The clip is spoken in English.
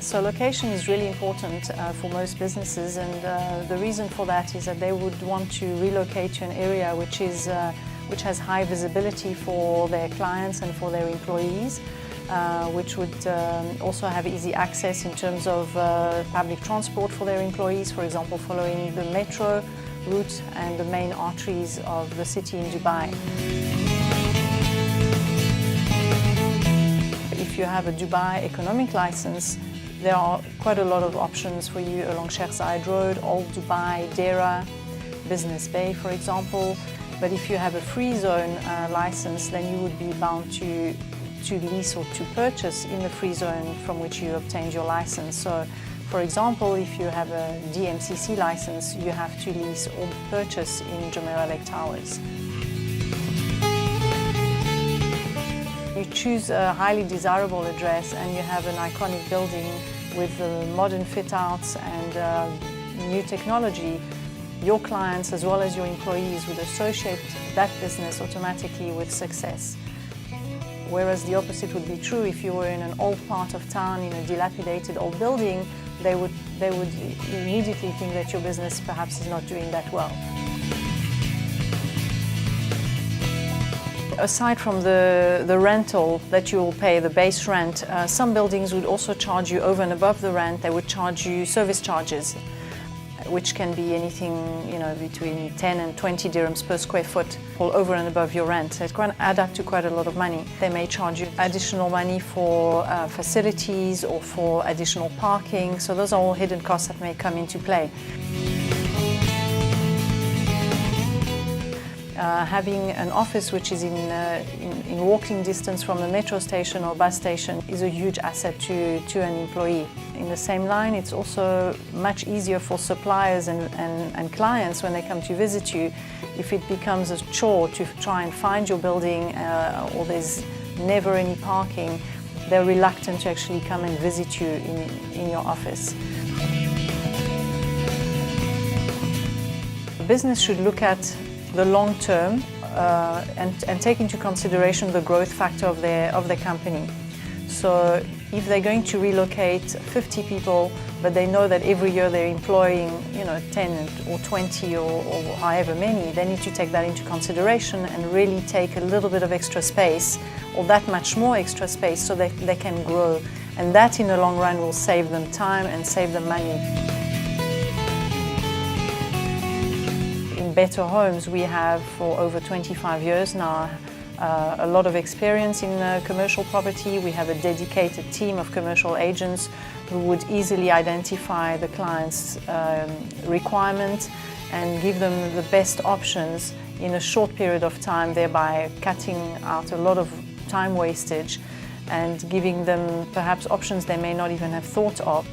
So location is really important for most businesses, and the reason for that is that they would want to relocate to an area which has high visibility for their clients and for their employees, which would also have easy access in terms of public transport for their employees, for example following the metro route and the main arteries of the city in Dubai. If you have a Dubai economic license, there are quite a lot of options for you along Sheikh Zayed Road, Old Dubai, Deira, Business Bay for example. But if you have a free zone license, then you would be bound to lease or to purchase in the free zone from which you obtained your license. So for example, if you have a DMCC license, you have to lease or purchase in Jumeirah Lake Towers. You choose a highly desirable address and you have an iconic building with modern fit-outs and new technology, your clients as well as your employees would associate that business automatically with success. Whereas the opposite would be true if you were in an old part of town, in a dilapidated old building, they would immediately think that your business perhaps is not doing that well. Aside from the rental that you will pay, the base rent, some buildings would also charge you over and above the rent. They would charge you service charges, which can be anything, between 10 and 20 dirhams per square foot, all over and above your rent. So it can add up to quite a lot of money. They may charge you additional money for facilities or for additional parking. So those are all hidden costs that may come into play. Having an office which is in walking distance from the metro station or bus station is a huge asset to an employee. In the same line, it's also much easier for suppliers and clients when they come to visit you. If it becomes a chore to try and find your building or there's never any parking, they're reluctant to actually come and visit you in your office. The business should look at the long term and take into consideration the growth factor of their company. So if they're going to relocate 50 people, but they know that every year they're employing 10 or 20 or however many, they need to take that into consideration and really take a little bit of extra space or that much more extra space so that they can grow. And that in the long run will save them time and save them money. Better Homes, we have for over 25 years now a lot of experience in commercial property. We have a dedicated team of commercial agents who would easily identify the client's requirements and give them the best options in a short period of time, thereby cutting out a lot of time wastage and giving them perhaps options they may not even have thought of.